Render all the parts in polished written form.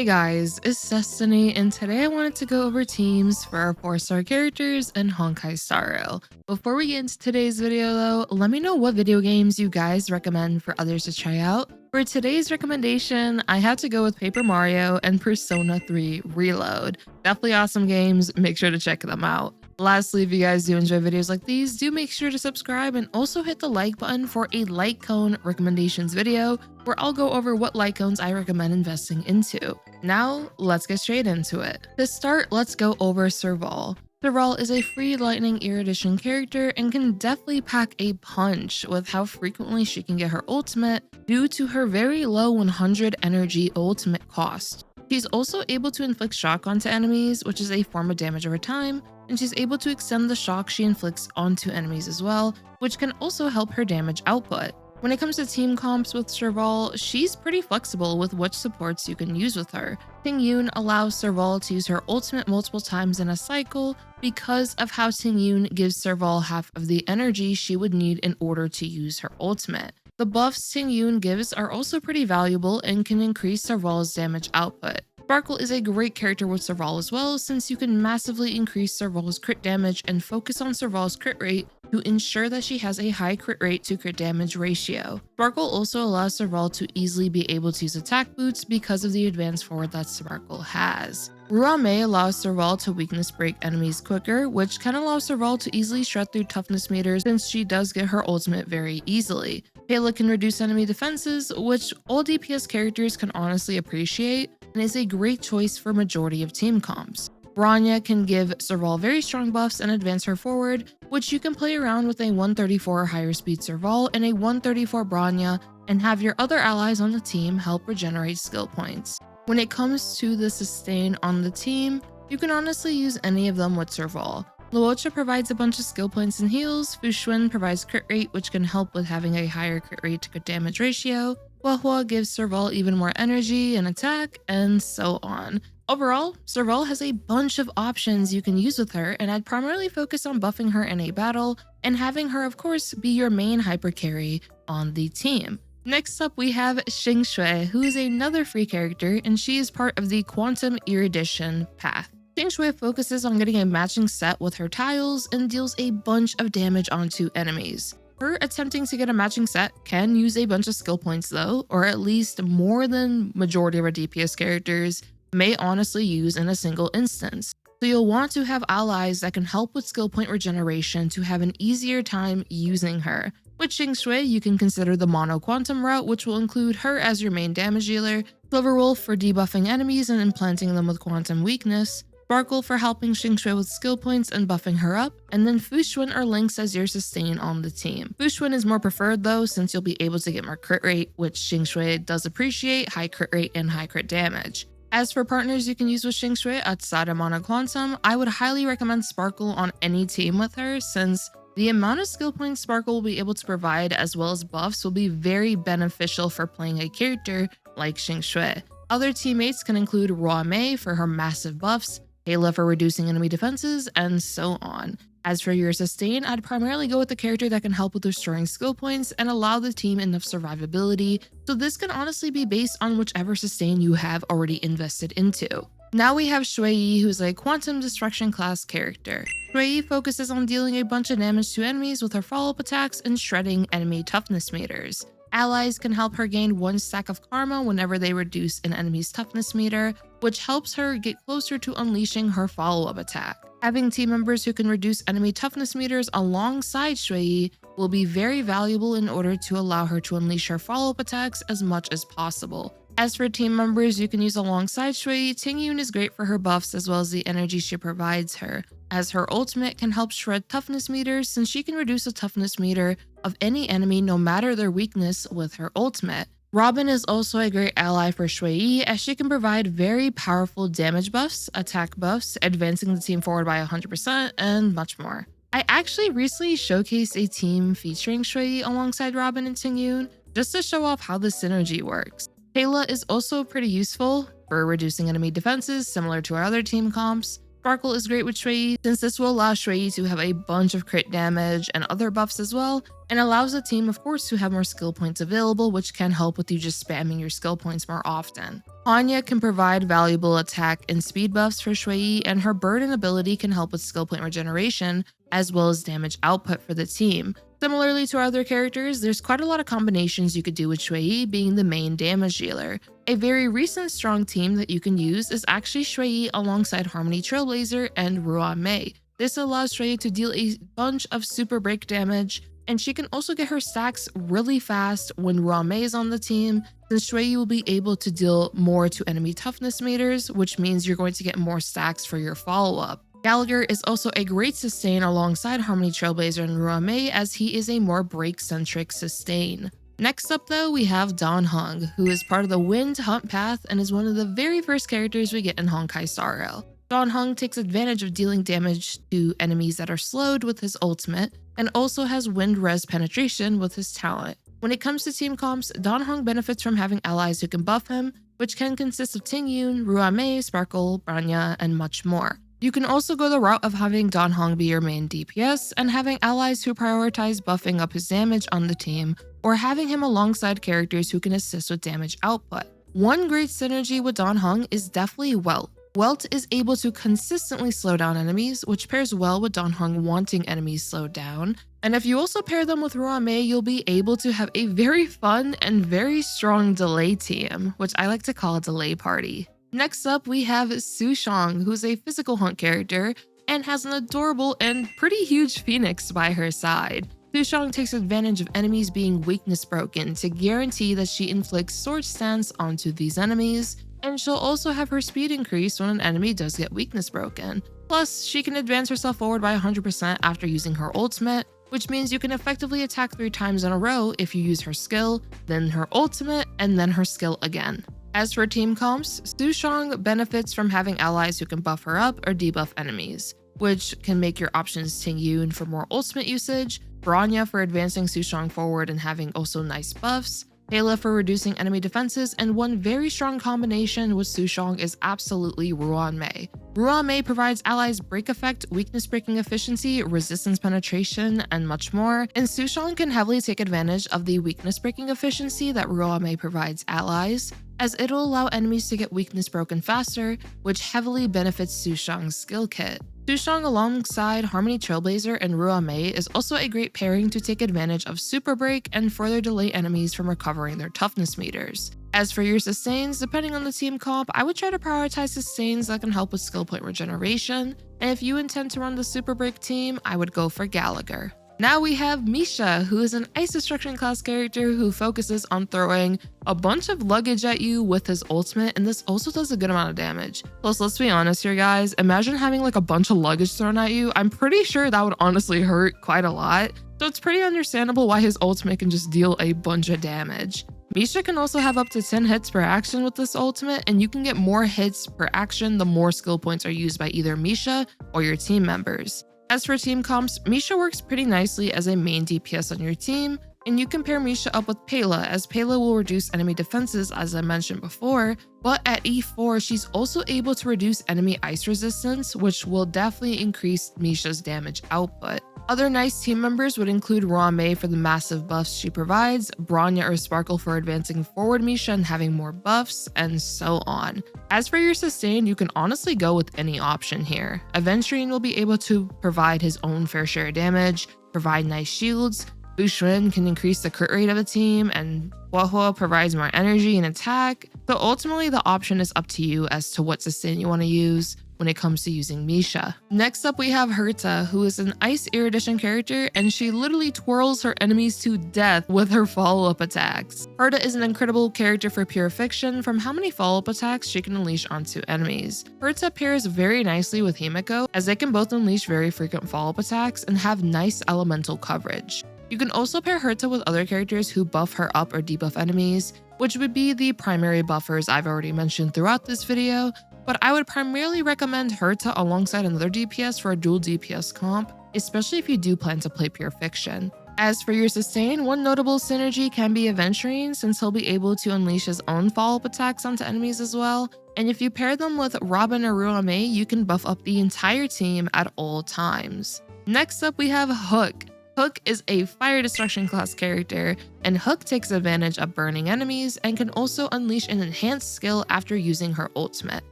Guys, it's Destiny, and today I wanted to go over teams for our 4-star characters in Honkai Star Rail. Before we get into today's video though, let me know what video games you guys recommend for others to try out. For today's recommendation, I had to go with Paper Mario and Persona 3 Reload. Definitely awesome games, make sure to check them out. Lastly, if you guys do enjoy videos like these, do make sure to subscribe and also hit the like button for a light cone recommendations video where I'll go over what light cones I recommend investing into. Now, let's get straight into it. To start, let's go over Serval. Serval is a free Lightning Erudition character and can definitely pack a punch with how frequently she can get her ultimate due to her very low 100 energy ultimate cost. She's also able to inflict shock onto enemies, which is a form of damage over time, and she's able to extend the shock she inflicts onto enemies as well, which can also help her damage output. When it comes to team comps with Serval, she's pretty flexible with which supports you can use with her. Tingyun allows Serval to use her ultimate multiple times in a cycle because of how Tingyun gives Serval half of the energy she would need in order to use her ultimate. The buffs Tingyun gives are also pretty valuable and can increase Serval's damage output. Sparkle is a great character with Serval as well, since you can massively increase Serval's crit damage and focus on Serval's crit rate to ensure that she has a high crit rate to crit damage ratio. Sparkle also allows Serval to easily be able to use attack boots because of the advanced forward that Sparkle has. Ruame allows Serval to weakness break enemies quicker, which can allow Serval to easily shred through toughness meters since she does get her ultimate very easily. Pela can reduce enemy defenses, which all DPS characters can honestly appreciate, and is a great choice for majority of team comps. Hanya can give Serval very strong buffs and advance her forward, which you can play around with a 134 or higher speed Serval and a 134 Hanya, and have your other allies on the team help regenerate skill points. When it comes to the sustain on the team, you can honestly use any of them with Serval. Luocha provides a bunch of skill points and heals, Fuxuan provides crit rate, which can help with having a higher crit rate to crit damage ratio, Huahua gives Serval even more energy and attack, and so on. Overall, Serval has a bunch of options you can use with her, and I'd primarily focus on buffing her in a battle, and having her of course be your main hyper carry on the team. Next up we have Xueyi, who is another free character, and she is part of the Quantum Erudition path. Xueyi focuses on getting a matching set with her tiles and deals a bunch of damage onto enemies. Her attempting to get a matching set can use a bunch of skill points though, or at least more than majority of our DPS characters may honestly use in a single instance. So you'll want to have allies that can help with skill point regeneration to have an easier time using her. With Xueyi, you can consider the Mono Quantum route, which will include her as your main damage dealer, Silverwolf for debuffing enemies and implanting them with Quantum Weakness, Sparkle for helping Xueyi with skill points and buffing her up, and then Fuxuan or Lynx as your sustain on the team. Fuxuan is more preferred though, since you'll be able to get more crit rate, which Xueyi does appreciate, high crit rate and high crit damage. As for partners you can use with Xueyi outside of Mono Quantum, I would highly recommend Sparkle on any team with her, since the amount of skill points Sparkle will be able to provide as well as buffs will be very beneficial for playing a character like Xueyi. Other teammates can include Ruame for her massive buffs, Pela for reducing enemy defenses, and so on. As for your sustain, I'd primarily go with the character that can help with restoring skill points and allow the team enough survivability, so this can honestly be based on whichever sustain you have already invested into. Now we have Xueyi, who's a Quantum Destruction class character. Xueyi focuses on dealing a bunch of damage to enemies with her follow-up attacks and shredding enemy toughness meters. Allies can help her gain 1 stack of karma whenever they reduce an enemy's toughness meter, which helps her get closer to unleashing her follow-up attack. Having team members who can reduce enemy toughness meters alongside Xueyi will be very valuable in order to allow her to unleash her follow-up attacks as much as possible. As for team members you can use alongside Xueyi, Tingyun is great for her buffs as well as the energy she provides her, as her ultimate can help shred toughness meters since she can reduce the toughness meter of any enemy no matter their weakness with her ultimate. Robin is also a great ally for Xueyi, as she can provide very powerful damage buffs, attack buffs, advancing the team forward by 100%, and much more. I actually recently showcased a team featuring Xueyi alongside Robin and Tingyun, just to show off how the synergy works. Pela is also pretty useful for reducing enemy defenses, similar to our other team comps. Sparkle is great with Xueyi since this will allow Xueyi to have a bunch of crit damage and other buffs as well, and allows the team of course to have more skill points available, which can help with you just spamming your skill points more often. Hanya can provide valuable attack and speed buffs for Xueyi, and her burden ability can help with skill point regeneration as well as damage output for the team. Similarly to our other characters, there's quite a lot of combinations you could do with Xueyi being the main damage dealer. A very recent strong team that you can use is actually Xueyi alongside Harmony Trailblazer and Ruamei. This allows Xueyi to deal a bunch of super break damage, and she can also get her stacks really fast when Ruamei is on the team, since Xueyi will be able to deal more to enemy toughness meters, which means you're going to get more stacks for your follow-up. Gallagher is also a great sustain alongside Harmony Trailblazer and Ruamei, as he is a more break-centric sustain. Next up though, we have Dan Heng, who is part of the Wind Hunt path and is one of the very first characters we get in Honkai Star Rail. Dan Heng takes advantage of dealing damage to enemies that are slowed with his ultimate, and also has Wind Res penetration with his talent. When it comes to team comps, Dan Heng benefits from having allies who can buff him, which can consist of Tingyun, Ruamei, Sparkle, Branya, and much more. You can also go the route of having Dan Heng be your main DPS and having allies who prioritize buffing up his damage on the team, or having him alongside characters who can assist with damage output. One great synergy with Dan Heng is definitely Welt. Welt is able to consistently slow down enemies, which pairs well with Dan Heng wanting enemies slowed down. And if you also pair them with Ruamei, you'll be able to have a very fun and very strong delay team, which I like to call a delay party. Next up, we have Sushang, who's a physical hunt character and has an adorable and pretty huge phoenix by her side. Sushang takes advantage of enemies being weakness broken to guarantee that she inflicts sword stance onto these enemies, and she'll also have her speed increase when an enemy does get weakness broken. Plus, she can advance herself forward by 100% after using her ultimate, which means you can effectively attack 3 times in a row if you use her skill, then her ultimate, and then her skill again. As for team comps, Sushang benefits from having allies who can buff her up or debuff enemies, which can make your options Tingyun for more ultimate usage, Branya for advancing Sushang forward and having also nice buffs, Pela for reducing enemy defenses, and one very strong combination with Sushang is absolutely Ruamei. Ruamei provides allies break effect, weakness breaking efficiency, resistance penetration, and much more, and Sushang can heavily take advantage of the weakness breaking efficiency that Ruamei provides allies, as it'll allow enemies to get weakness broken faster, which heavily benefits Sushang's skill kit. Sushang alongside Harmony Trailblazer and Ruamei is also a great pairing to take advantage of Super Break and further delay enemies from recovering their toughness meters. As for your sustains, depending on the team comp, I would try to prioritize sustains that can help with skill point regeneration, and if you intend to run the Super Break team, I would go for Gallagher. Now we have Misha, who is an Ice Destruction class character who focuses on throwing a bunch of luggage at you with his ultimate, and this also does a good amount of damage. Plus, let's be honest here guys, imagine having like a bunch of luggage thrown at you. I'm pretty sure that would honestly hurt quite a lot, so it's pretty understandable why his ultimate can just deal a bunch of damage. Misha can also have up to 10 hits per action with this ultimate, and you can get more hits per action the more skill points are used by either Misha or your team members. As for team comps, Misha works pretty nicely as a main DPS on your team, and you can pair Misha up with Pela, as Pela will reduce enemy defenses as I mentioned before, but at E4 she's also able to reduce enemy ice resistance, which will definitely increase Misha's damage output. Other nice team members would include Ruamei for the massive buffs she provides, Branya or Sparkle for advancing forward Misha and having more buffs, and so on. As for your sustain, you can honestly go with any option here. Aventurine will be able to provide his own fair share of damage, provide nice shields, Bushrin can increase the crit rate of a team, and Huahua provides more energy and attack, so ultimately the option is up to you as to what sustain you want to use when it comes to using Misha. Next up we have Herta, who is an Ice Erudition character, and she literally twirls her enemies to death with her follow-up attacks. Herta is an incredible character for pure fiction from how many follow-up attacks she can unleash onto enemies. Herta pairs very nicely with Himeko, as they can both unleash very frequent follow-up attacks and have nice elemental coverage. You can also pair Herta with other characters who buff her up or debuff enemies, which would be the primary buffers I've already mentioned throughout this video, but I would primarily recommend Herta alongside another DPS for a dual DPS comp, especially if you do plan to play pure fiction. As for your sustain, one notable synergy can be Aventurine, since he'll be able to unleash his own follow-up attacks onto enemies as well. And if you pair them with Robin or Ruame, you can buff up the entire team at all times. Next up, we have Hook. Hook is a fire destruction class character, and Hook takes advantage of burning enemies and can also unleash an enhanced skill after using her ultimate.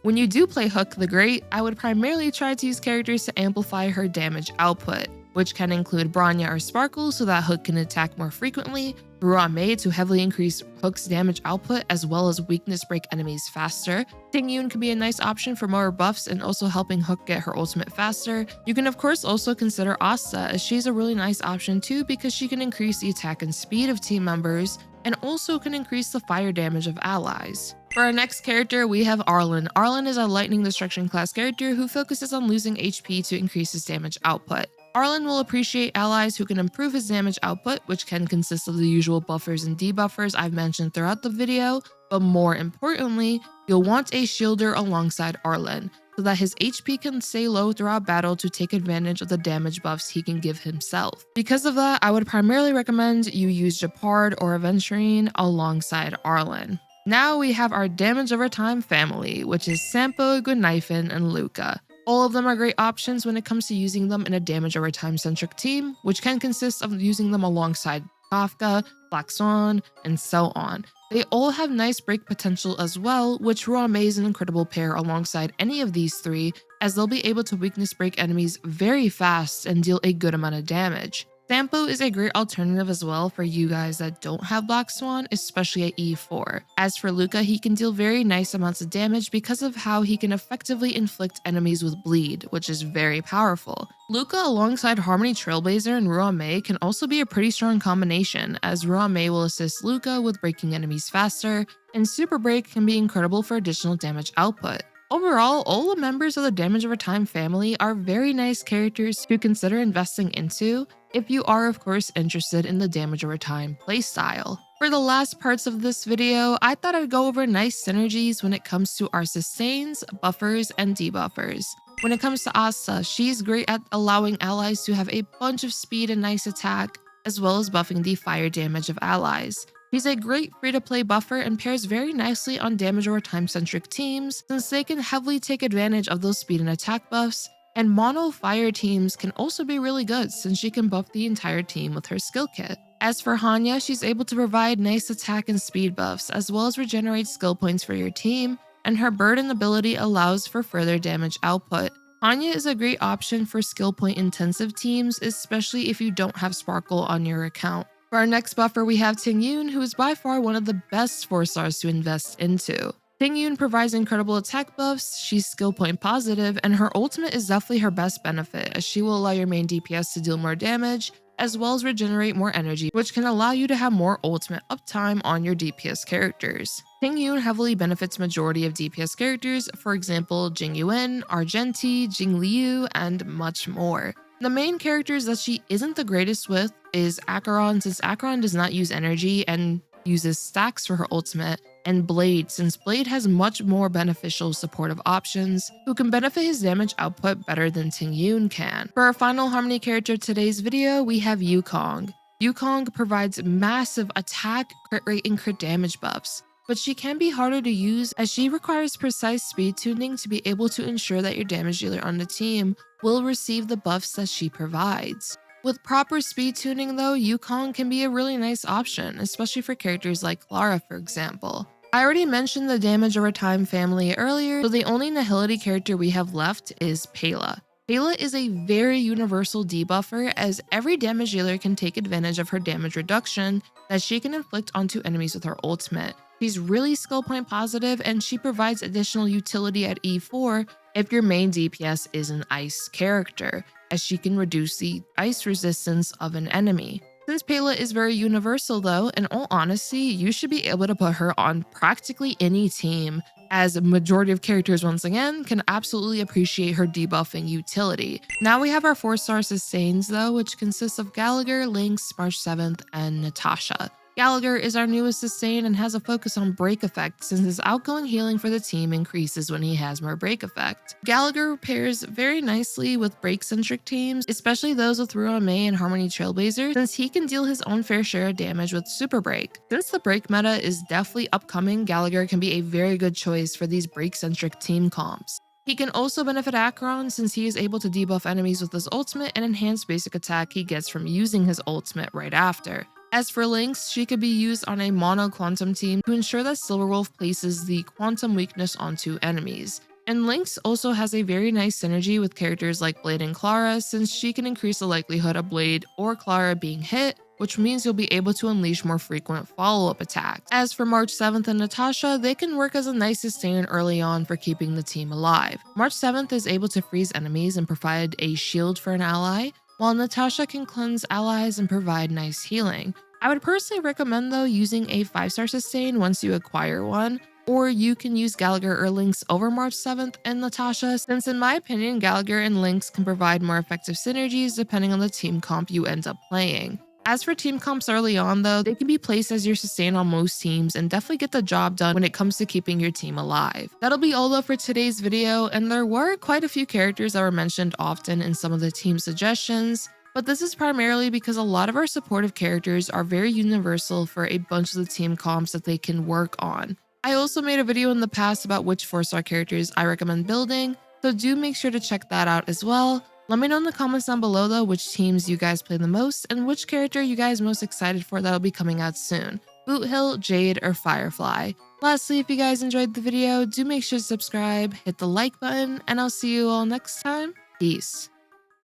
When you do play Hook the Great, I would primarily try to use characters to amplify her damage output, which can include Bronya or Sparkle so that Hook can attack more frequently, Ruame to heavily increase Hook's damage output as well as weakness break enemies faster. Tingyun can be a nice option for more buffs and also helping Hook get her ultimate faster. You can of course also consider Asta, as she's a really nice option too because she can increase the attack and speed of team members and also can increase the fire damage of allies. For our next character, we have Arlan. Arlan is a lightning destruction class character who focuses on losing HP to increase his damage output. Arlan will appreciate allies who can improve his damage output, which can consist of the usual buffers and debuffers I've mentioned throughout the video, but more importantly, you'll want a shielder alongside Arlan, so that his HP can stay low throughout battle to take advantage of the damage buffs he can give himself. Because of that, I would primarily recommend you use Gepard or Aventurine alongside Arlan. Now we have our damage over time family, which is Sampo, Guinaifen, and Luka. All of them are great options when it comes to using them in a damage over time centric team, which can consist of using them alongside Kafka, Black Swan, and so on. They all have nice break potential as well, which Ruame is an incredible pair alongside any of these three, as they'll be able to weakness break enemies very fast and deal a good amount of damage. Sampo is a great alternative as well for you guys that don't have Black Swan, especially at E4. As for Luka, he can deal very nice amounts of damage because of how he can effectively inflict enemies with bleed, which is very powerful. Luka alongside Harmony Trailblazer and Ruame can also be a pretty strong combination, as Ruame will assist Luka with breaking enemies faster, and Super Break can be incredible for additional damage output. Overall, all the members of the Damage Over Time family are very nice characters to consider investing into, if you are of course interested in the Damage Over Time playstyle. For the last parts of this video, I thought I'd go over nice synergies when it comes to our sustains, buffers, and debuffers. When it comes to Asta, she's great at allowing allies to have a bunch of speed and nice attack, as well as buffing the fire damage of allies. He's a great free-to-play buffer and pairs very nicely on damage over time-centric teams, since they can heavily take advantage of those speed and attack buffs, and mono fire teams can also be really good since she can buff the entire team with her skill kit. As for Hanya, she's able to provide nice attack and speed buffs, as well as regenerate skill points for your team, and her burden ability allows for further damage output. Hanya is a great option for skill point intensive teams, especially if you don't have Sparkle on your account. For our next buffer, we have Tingyun, who is by far one of the best 4-stars to invest into. Tingyun provides incredible attack buffs, she's skill point positive, and her ultimate is definitely her best benefit, as she will allow your main DPS to deal more damage, as well as regenerate more energy, which can allow you to have more ultimate uptime on your DPS characters. Tingyun heavily benefits majority of DPS characters, for example Jingyuan, Argenti, Jingliu, and much more. The main characters that she isn't the greatest with is Acheron, since Acheron does not use energy and uses stacks for her ultimate, and Blade, since Blade has much more beneficial supportive options, who can benefit his damage output better than Tingyun can. For our final Harmony character of today's video, we have Yukong. Yukong provides massive attack, crit rate, and crit damage buffs, but she can be harder to use as she requires precise speed tuning to be able to ensure that your damage dealer on the team will receive the buffs that she provides. With proper speed tuning though, Yukong can be a really nice option, especially for characters like Clara for example. I already mentioned the damage over time family earlier, so the only Nihility character we have left is Pela. Pela is a very universal debuffer, as every damage dealer can take advantage of her damage reduction that she can inflict onto enemies with her ultimate. She's really skill point positive, and she provides additional utility at E4 if your main DPS is an ice character, as she can reduce the ice resistance of an enemy. Since Pela is very universal though, in all honesty, you should be able to put her on practically any team, as a majority of characters once again can absolutely appreciate her debuffing utility. Now we have our 4-star sustains though, which consists of Gallagher, Lynx, March 7th, and Natasha. Gallagher is our newest sustain and has a focus on break effect since his outgoing healing for the team increases when he has more break effect. Gallagher pairs very nicely with break-centric teams, especially those with Ruan Mei and Harmony Trailblazers, since he can deal his own fair share of damage with super break. Since the break meta is definitely upcoming, Gallagher can be a very good choice for these break-centric team comps. He can also benefit Acheron since he is able to debuff enemies with his ultimate and enhance basic attack he gets from using his ultimate right after. As for Lynx, she could be used on a mono quantum team to ensure that Silverwolf places the quantum weakness onto enemies. And Lynx also has a very nice synergy with characters like Blade and Clara since she can increase the likelihood of Blade or Clara being hit, which means you'll be able to unleash more frequent follow-up attacks. As for March 7th and Natasha, they can work as a nice sustain early on for keeping the team alive. March 7th is able to freeze enemies and provide a shield for an ally, while Natasha can cleanse allies and provide nice healing. I would personally recommend though using a 5-star sustain once you acquire one, or you can use Gallagher or Lynx over March 7th and Natasha, since in my opinion Gallagher and Lynx can provide more effective synergies depending on the team comp you end up playing. As for team comps early on though, they can be placed as your sustain on most teams and definitely get the job done when it comes to keeping your team alive. That'll be all though for today's video, and there were quite a few characters that were mentioned often in some of the team suggestions, but this is primarily because a lot of our supportive characters are very universal for a bunch of the team comps that they can work on. I also made a video in the past about which 4-star characters I recommend building, so do make sure to check that out as well. Let me know in the comments down below though which teams you guys play the most and which character you guys most excited for that'll be coming out soon, Boothill, Jade, or Firefly. Lastly, if you guys enjoyed the video, do make sure to subscribe, hit the like button, and I'll see you all next time. Peace.